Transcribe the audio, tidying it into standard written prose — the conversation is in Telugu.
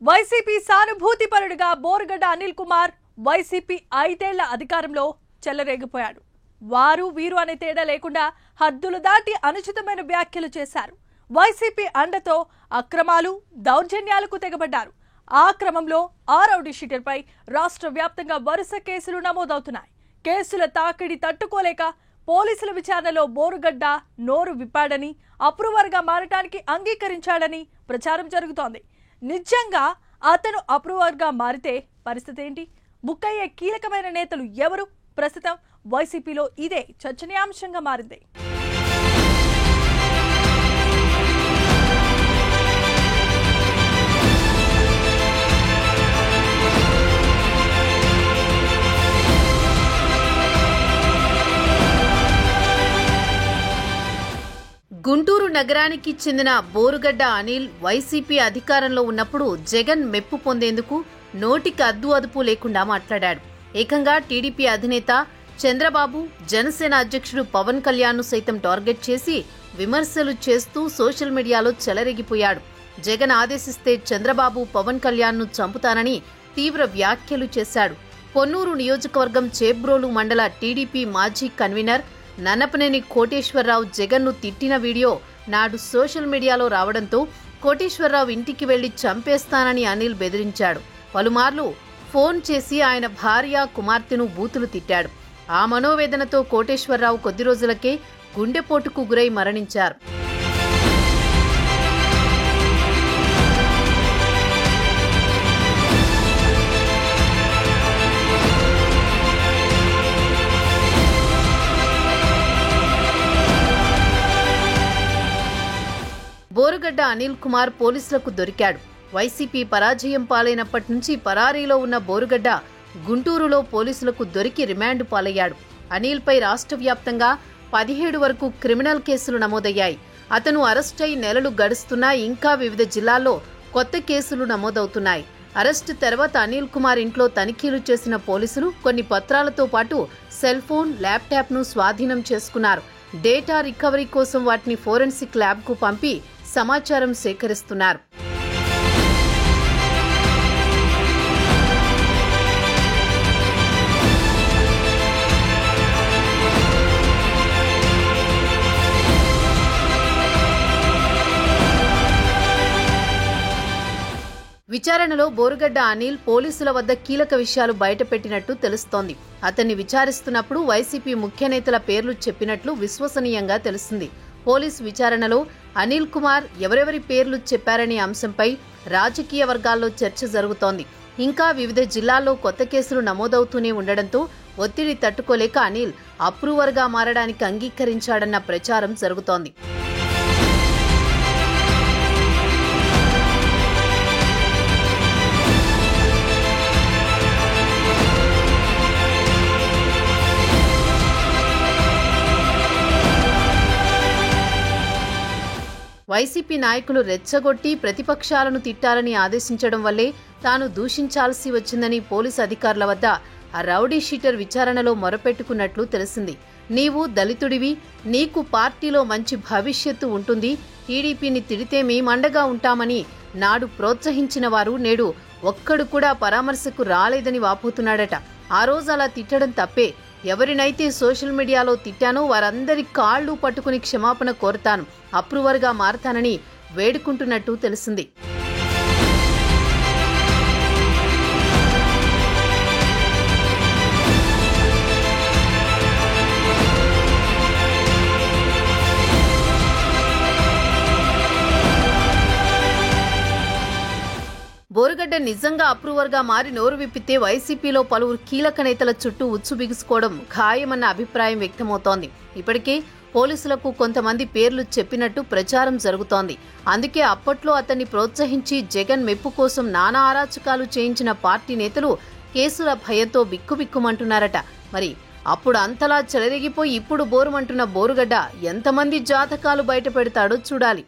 వైసీపీ సానుభూతిపరుడుగా బోరుగడ్డ అనిల్ కుమార్ వైసీపీ 5 ఏళ్ల అధికారంలో చెలరేగిపోయాడు. వారు వీరు అనే తేడా లేకుండా హద్దులు దాటి అనుచితమైన వ్యాఖ్యలు చేశారు. వైసీపీ అండతో అక్రమాలు, దౌర్జన్యాలకు తెగబడ్డారు. ఆ క్రమంలో ఆ రౌడీ షీటర్పై రాష్ట్ర వ్యాప్తంగా వరుస కేసులు నమోదవుతున్నాయి. కేసుల తాకిడి తట్టుకోలేక పోలీసుల విచారణలో బోరుగడ్డ నోరు విప్పాడని, అప్రూవర్గా మారటానికి అంగీకరించాడని ప్రచారం జరుగుతోంది. నిజంగా అతను అప్రూవర్గా మారితే పరిస్థితి ఏంటి? బుక్కయ్యే కీలకమైన నేతలు ఎవరు? ప్రస్తుతం వైసీపీలో ఇదే చర్చనీయాంశంగా మారింది. గుంటూరు నగరానికి చెందిన బోరుగడ్డ అనిల్ వైసీపీ అధికారంలో ఉన్నప్పుడు జగన్ మెప్పు పొందేందుకు నోటికి అద్దు అదుపు లేకుండా మాట్లాడాడు. ఏకంగా టీడీపీ అధినేత చంద్రబాబు, జనసేన అధ్యక్షుడు పవన్ కళ్యాణ్ ను సైతం టార్గెట్ చేసి విమర్శలు చేస్తూ సోషల్ మీడియాలో చెలరేగిపోయాడు. జగన్ ఆదేశిస్తే చంద్రబాబు, పవన్ కళ్యాణ్ ను చంపుతానని తీవ్ర వ్యాఖ్యలు చేశాడు. పొన్నూరు నియోజకవర్గం చేబ్రోలు మండల టీడీపీ మాజీ కన్వీనర్ నన్నపనేని కోటేశ్వరరావు జగన్ను తిట్టిన వీడియో నాడు సోషల్ మీడియాలో రావడంతో కోటేశ్వరరావు ఇంటికి వెళ్లి చంపేస్తానని అనిల్ బెదిరించాడు. పలుమార్లు ఫోన్ చేసి ఆయన భార్య, కుమార్తెను బూతులు తిట్టాడు. ఆ మనోవేదనతో కోటేశ్వరరావు కొద్ది రోజులకే గుండెపోటుకు గురై మరణించారు. బోరుగడ్డ అనిల్ కుమార్ పోలీసులకు దొరికాడు. వైసీపీ పరాజయం పాలైనప్పటి నుంచి పరారీలో ఉన్న బోరుగడ్డ గుంటూరులో పోలీసులకు దొరికి రిమాండ్ పాలయ్యాడు. అనిల్పై రాష్ట్ర వ్యాప్తంగా 17 వరకు క్రిమినల్ కేసులు నమోదయ్యాయి. అతను అరెస్ట్ అయి నెలలు గడుస్తున్నా ఇంకా వివిధ జిల్లాల్లో కొత్త కేసులు నమోదవుతున్నాయి. అరెస్టు తర్వాత అనిల్ కుమార్ ఇంట్లో తనిఖీలు చేసిన పోలీసులు కొన్ని పత్రాలతో పాటు సెల్ ఫోన్, ల్యాప్టాప్ ను స్వాధీనం చేసుకున్నారు. డేటా రికవరీ కోసం వాటిని ఫోరెన్సిక్ ల్యాబ్ కు పంపి సమాచారం సేకరిస్తున్నారు. విచారణలో బోరుగడ్డ అనిల్ పోలీసుల వద్ద కీలక విషయాలు బయటపెట్టినట్టు తెలుస్తోంది. అతన్ని విచారిస్తున్నప్పుడు వైసీపీ ముఖ్య నేతల పేర్లు చెప్పినట్లు విశ్వసనీయంగా తెలిసింది. పోలీసు విచారణలో అనిల్ కుమార్ ఎవరెవరి పేర్లు చెప్పారనే అంశంపై రాజకీయ వర్గాల్లో చర్చ జరుగుతోంది. ఇంకా వివిధ జిల్లాల్లో కొత్త కేసులు నమోదవుతూనే ఉండడంతో ఒత్తిడి తట్టుకోలేక అనిల్ అప్రూవర్గా మారడానికి అంగీకరించాడన్న ప్రచారం జరుగుతోంది. వైసీపీ నాయకులు రెచ్చగొట్టి ప్రతిపక్షాలను తిట్టాలని ఆదేశించడం వల్లే తాను దూషించాల్సి వచ్చిందని పోలీసు అధికారుల వద్ద ఆ రౌడీ షీటర్ విచారణలో మొరపెట్టుకున్నట్లు తెలిసింది. నీవు దళితుడివి, నీకు పార్టీలో మంచి భవిష్యత్తు ఉంటుంది, టీడీపీని తిడితే మేమండగా ఉంటామని నాడు ప్రోత్సహించిన వారు నేడు ఒక్కడు కూడా పరామర్శకు రాలేదని వాపోతున్నాడట. ఆ రోజు అలా తిట్టడం తప్పే. ఎవరినైతే సోషల్ మీడియాలో తిట్టానో వారందరి కాళ్లు పట్టుకుని క్షమాపణ కోరతాను, అప్రూవర్గా మారతానని వేడుకుంటున్నట్టు తెలిసింది. బోరుగడ్డ నిజంగా అప్రూవర్గా మారి నోరు విప్పితే వైసీపీలో పలువురు కీలక నేతల చుట్టూ ఉచ్చు బిగుసుకోవడం ఖాయమన్న అభిప్రాయం వ్యక్తమవుతోంది. ఇప్పటికే పోలీసులకు కొంతమంది పేర్లు చెప్పినట్టు ప్రచారం జరుగుతోంది. అందుకే అప్పట్లో అతన్ని ప్రోత్సహించి జగన్ మెప్పు కోసం నానా అరాచకాలు చేయించిన పార్టీ నేతలు కేసుల భయంతో బిక్కుబిక్కుమంటున్నారట. మరి అప్పుడు అంతలా చెలరేగిపోయి ఇప్పుడు బోరుమంటున్న బోరుగడ్డ ఎంతమంది జాతకాలు బయట పెడతాడో చూడాలి.